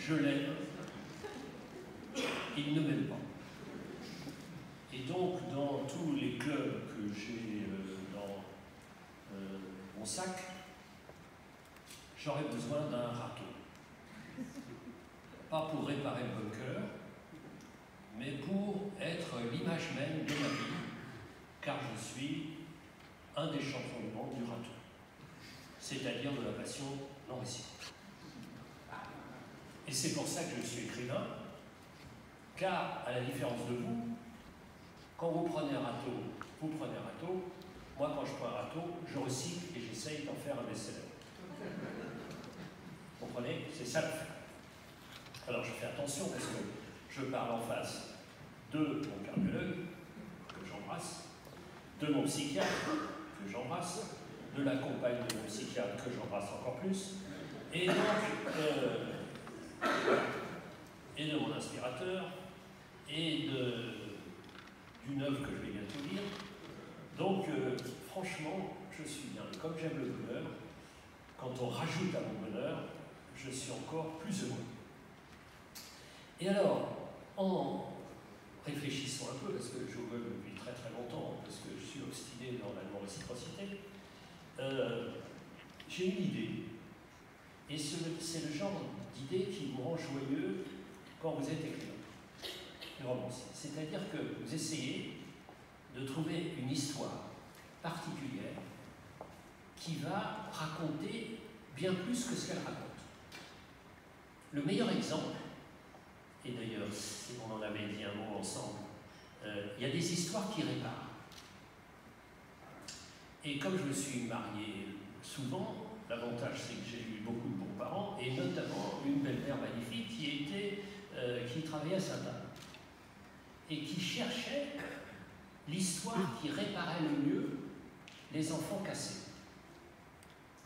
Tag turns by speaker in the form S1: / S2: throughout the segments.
S1: je l'aime, il ne m'aime pas. Et donc, dans tous les clubs que j'ai dans mon sac, j'aurais besoin d'un râteau. Pas pour réparer le bunker, mais pour être l'image même de ma vie, car je suis un des champions du monde du râteau, c'est-à-dire de la passion non réciproque. Et c'est pour ça que je suis écrivain, car, à la différence de vous, quand vous prenez un râteau, vous prenez un râteau. Moi, quand je prends un râteau, je recycle et j'essaye d'en faire un best-seller. Vous comprenez? C'est ça le fait. Alors, je fais attention parce que je parle en face de mon cardiologue, que j'embrasse, de mon psychiatre, que j'embrasse, de la compagne de mon psychiatre, que j'embrasse encore plus, et donc, et de mon inspirateur, et d'une œuvre que je vais bientôt lire. Donc, franchement, je suis bien. Et comme j'aime le bonheur, quand on rajoute à mon bonheur, je suis encore plus heureux. Et alors, en réfléchissant un peu, parce que je veux depuis très très longtemps, parce que je suis obstiné dans la non-réciprocité, j'ai une idée. Et c'est le genre d'idée qui vous rend joyeux quand vous êtes écrivain. C'est-à-dire que vous essayez de trouver une histoire particulière qui va raconter bien plus que ce qu'elle raconte. Le meilleur exemple, et d'ailleurs, on en avait dit un mot ensemble, il y a des histoires qui réparent. Et comme je me suis marié souvent, l'avantage c'est que j'ai eu beaucoup de bons parents, et notamment une belle-mère magnifique qui travaillait à Sainte-Anne et qui cherchait l'histoire qui réparait le mieux les enfants cassés.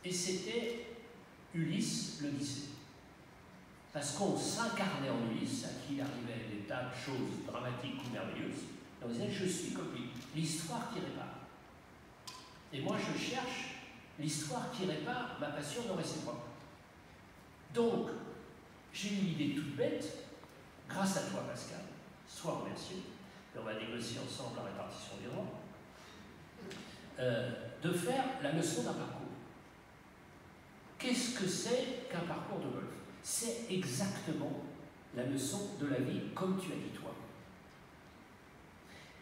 S1: Et c'était Ulysse l'Odyssée. Parce qu'on s'incarnait en Ulysse, à qui il arrivait des tas de choses dramatiques ou merveilleuses, et on disait, je suis comme lui, l'histoire qui répare. Et moi, je cherche l'histoire qui répare ma passion non réciproque. Donc, j'ai eu l'idée toute bête, grâce à toi, Pascal, sois remercié, et on va négocier ensemble la répartition des droits, de faire la leçon d'un parcours. Qu'est-ce que c'est qu'un parcours de golf? C'est exactement la leçon de la vie, comme tu as dit toi.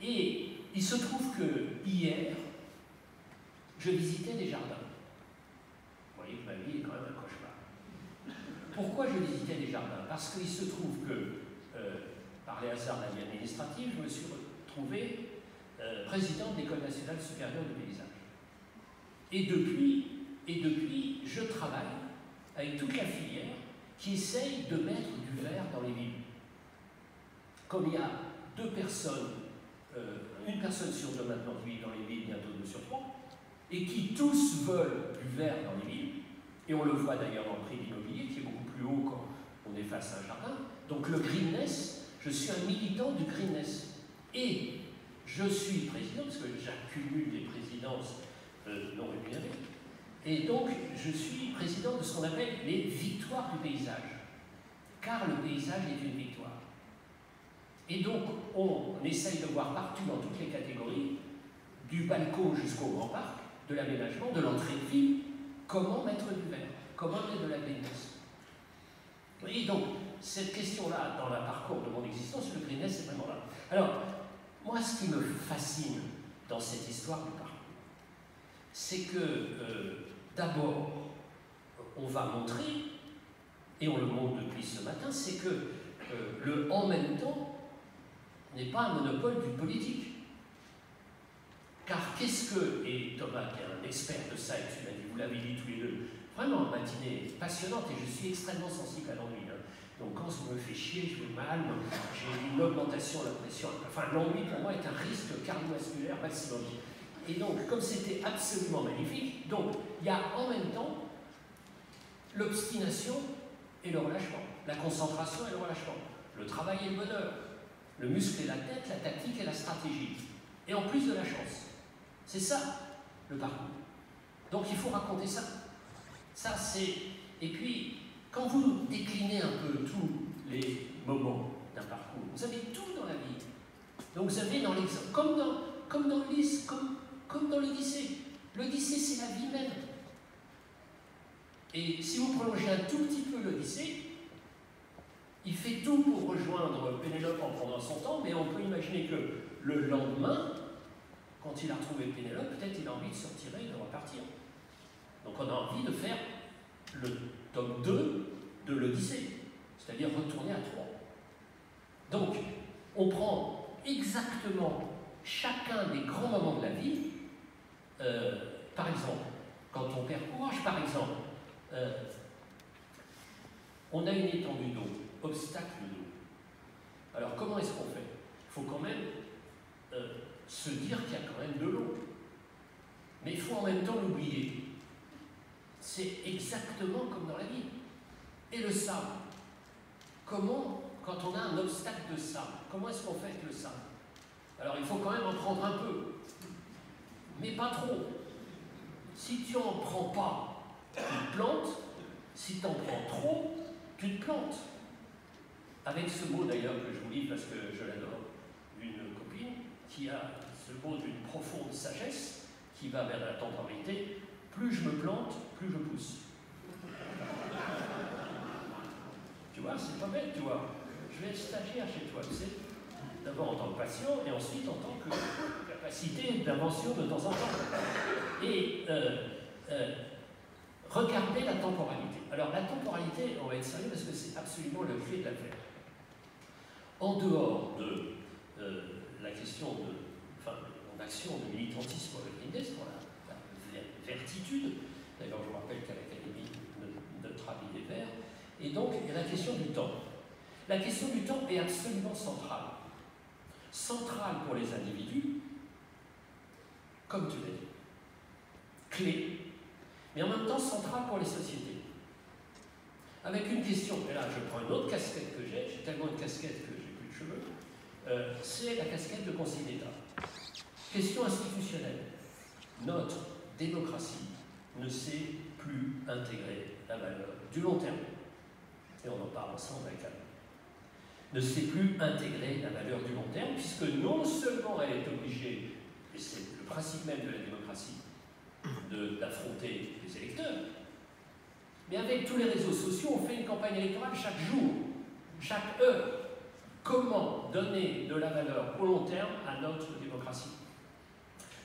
S1: Et il se trouve que hier, je visitais des jardins. Vous voyez que ma vie est quand même un cauchemar. Pourquoi je visitais des jardins? Parce qu'il se trouve que, par les hasards de la vie administrative, je me suis retrouvé président de l'École nationale supérieure de paysage. Et depuis, je travaille avec toute la filière qui essaye de mettre du vert dans les villes. Comme il y a deux personnes, une personne sur deux maintenant qui vit dans les villes, bientôt 2 sur 3, et qui tous veulent du vert dans les villes, et on le voit d'ailleurs dans le prix de l'immobilier qui est beaucoup plus haut quand on est face à un jardin. Donc le greenness, je suis un militant du greenness. Et je suis président, parce que j'accumule des présidences non rémunérées, et donc je suis président de ce qu'on appelle les victoires du paysage. Car le paysage est une victoire. Et donc on essaye de voir partout dans toutes les catégories, du balcon jusqu'au grand parc, de l'aménagement, de l'entrée de ville, comment mettre du vert, comment mettre de la greenness. Et donc, cette question-là, dans le parcours de mon existence, le greenness est vraiment là. Alors, moi, ce qui me fascine dans cette histoire du parcours, c'est que, d'abord, on va montrer, et on le montre depuis ce matin, c'est que le « en même temps » n'est pas un monopole du politique. Car qu'est-ce que, et Thomas qui est un expert de ça, et tu l'as dit, vous l'avez dit tous les deux, vraiment une matinée passionnante, et je suis extrêmement sensible à l'ennui. Hein. Donc quand ça me fait chier, je me mal, j'ai une augmentation de la pression. Enfin, l'ennui pour moi est un risque cardiovasculaire maximum. Et donc, comme c'était absolument magnifique, donc il y a en même temps l'obstination et le relâchement, la concentration et le relâchement, le travail et le bonheur, le muscle et la tête, la tactique et la stratégie, et en plus de la chance. C'est ça, le parcours. Donc il faut raconter ça. Ça, c'est... Et puis, quand vous déclinez un peu tous les moments d'un parcours, vous avez tout dans la vie. Donc vous avez dans l'exemple, comme dans l'Ulysse, comme dans l'Odyssée. L'Odyssée, c'est la vie même. Et si vous prolongez un tout petit peu l'Odyssée, il fait tout pour rejoindre Pénélope en prenant son temps, mais on peut imaginer que le lendemain, quand il a retrouvé Pénélope, peut-être il a envie de se retirer et de repartir. Donc on a envie de faire le tome 2 de l'Odyssée, c'est-à-dire retourner à Troie. Donc, on prend exactement chacun des grands moments de la vie. Par exemple, quand on perd courage, par exemple, on a une étendue d'eau, obstacle d'eau. Alors, comment est-ce qu'on fait? Il faut quand même se dire qu'il y a quand même de l'eau. Mais il faut en même temps l'oublier. C'est exactement comme dans la vie. Et le sable. Comment, quand on a un obstacle de sable, comment est-ce qu'on fait avec le sable? Alors il faut quand même en prendre un peu, mais pas trop. Si tu n'en prends pas, tu te plantes. Si tu en prends trop, tu te plantes. Avec ce mot d'ailleurs que je vous lis parce que je l'adore, une copine qui a ce mot d'une profonde sagesse qui va vers la temporalité. Plus je me plante, plus je pousse. Tu vois, c'est pas bête, tu vois. Je vais être stagiaire chez toi, tu sais. D'abord en tant que patient et ensuite en tant que capacité d'invention de temps en temps. Et regardez la temporalité. Alors la temporalité, on va être sérieux parce que c'est absolument le clé de l'affaire. En dehors de la question de, enfin, en action de militantisme avec l'INDES, pour la vertitude, d'ailleurs je vous rappelle qu'à l'Académie, notre avis est vert, et donc il y a la question du temps. La question du temps est absolument centrale. Centrale pour les individus, comme tu l'as dit, clé, mais en même temps centrale pour les sociétés. Avec une question, et là je prends une autre casquette que j'ai tellement une casquette que j'ai plus de cheveux, c'est la casquette de conseiller d'État. Question institutionnelle. Notre démocratie ne sait plus intégrer la valeur du long terme. Et on en parle ensemble avec Anne. Ne sait plus intégrer la valeur du long terme, puisque non seulement elle est obligée, et c'est le principe même de la démocratie, d'affronter les électeurs, mais avec tous les réseaux sociaux, on fait une campagne électorale chaque jour, chaque heure. Comment donner de la valeur au long terme à notre démocratie?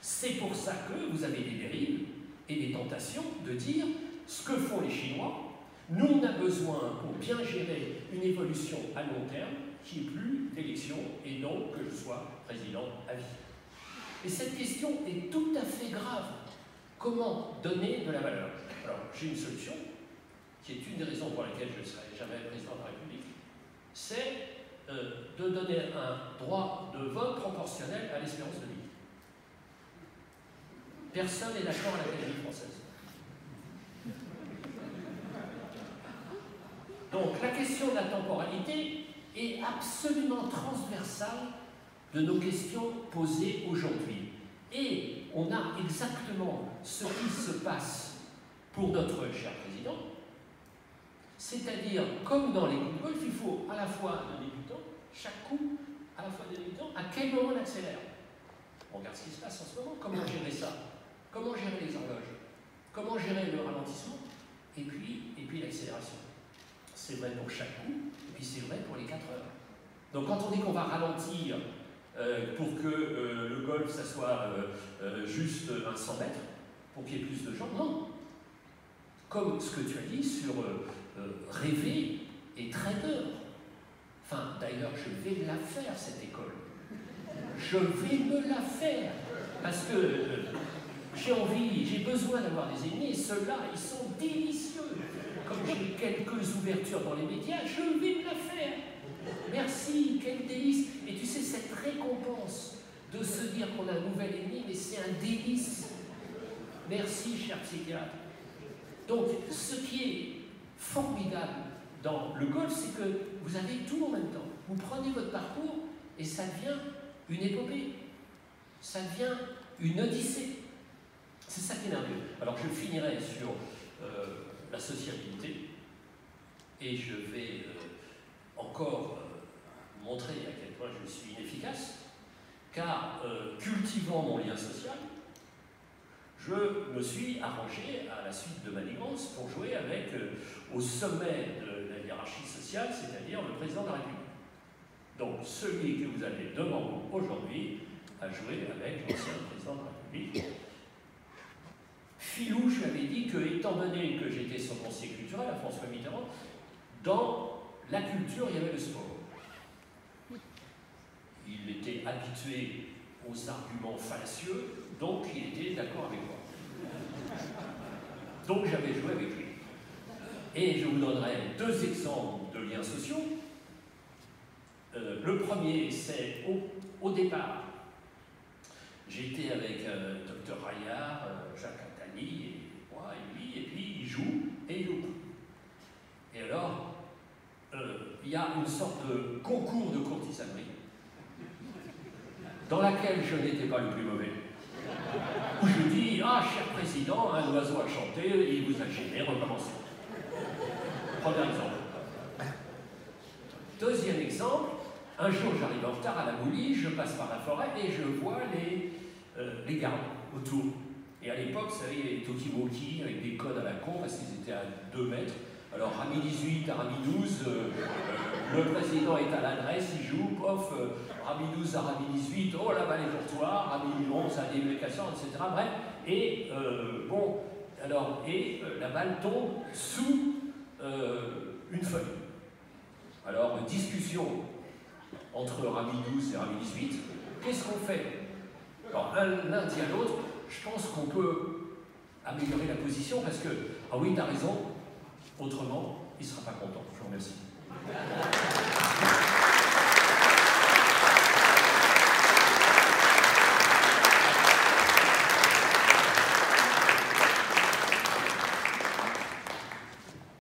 S1: C'est pour ça que vous avez des dérives et des tentations de dire ce que font les Chinois. Nous, on a besoin, pour bien gérer une évolution à long terme, qu'il n'y ait plus d'élection et donc que je sois président à vie. Et cette question est tout à fait grave. Comment donner de la valeur? Alors, j'ai une solution, qui est une des raisons pour lesquelles je ne serai jamais président de la République, c'est de donner un droit de vote proportionnel à l'espérance de vie. Personne n'est d'accord à l'Académie française. Donc la question de la temporalité est absolument transversale de nos questions posées aujourd'hui. Et on a exactement ce qui se passe pour notre cher président, c'est-à-dire, comme dans les coups de golf, il faut à la fois donner du temps, chaque coup, à la fois donner du temps, à quel moment on accélère. On regarde ce qui se passe en ce moment, comment gérer ça, comment gérer les horloges, comment gérer le ralentissement, et puis l'accélération. C'est vrai pour chaque coup, et puis c'est vrai pour les 4 heures. Donc quand on dit qu'on va ralentir pour que le golf, ça soit juste un 100 mètres, pour qu'il y ait plus de gens, non. Comme ce que tu as dit sur rêver et trader. Enfin, d'ailleurs, je vais la faire, cette école. Je vais me la faire. Parce que j'ai besoin d'avoir des ennemis, et ceux-là, ils sont délicieux. Comme j'ai quelques ouvertures dans les médias, je vais me la faire. Merci, quel délice. Et tu sais, cette récompense de se dire qu'on a un nouvel ennemi, mais c'est un délice. Merci, cher psychiatre. Donc, ce qui est formidable dans le golf, c'est que vous avez tout en même temps. Vous prenez votre parcours et ça devient une épopée. Ça devient une odyssée. C'est ça qui est merveilleux. Alors, je finirai sur la sociabilité. et je vais encore montrer à quel point je suis inefficace, car cultivant mon lien social, je me suis arrangé à la suite de manigance pour jouer avec, au sommet de la hiérarchie sociale, c'est-à-dire le président de la République. Donc celui que vous avez devant vous aujourd'hui a joué avec l'ancien président de la République. Filou, je lui avais dit que, étant donné que j'étais son conseiller culturel à François Mitterrand, dans la culture, il y avait le sport. Il était habitué aux arguments fallacieux, donc il était d'accord avec moi. Donc j'avais joué avec lui. Et je vous donnerai deux exemples de liens sociaux. Le premier, c'est au départ, j'étais avec Dr Raillard, Jacques Attali, et moi et lui, et puis il joue et il loupe. Et alors, il y a une sorte de concours de courtisanerie dans laquelle je n'étais pas le plus mauvais. Où je dis, ah, cher président, un oiseau a chanté, il vous a gêné, recommencez. Premier exemple. Deuxième exemple, un jour j'arrive en retard à la Moulie, je passe par la forêt et je vois les gardes autour. Et à l'époque, vous savez, il y avait des talkie-walkie avec des codes à la con parce qu'ils étaient à 2 mètres. Alors, Rami 18 à Rami 12, le président est à l'adresse, il joue, pof, Rami 12 à Rami 18, oh la balle est pour toi, Rami 11 à l'éducation, etc. Bref, et bon, alors, la balle tombe sous une feuille. Alors, discussion entre Rami 12 et Rami 18, qu'est-ce qu'on fait? Alors, l'un dit à l'autre, je pense qu'on peut améliorer la position parce que, ah oui, t'as raison, autrement, il ne sera pas content. Je vous remercie.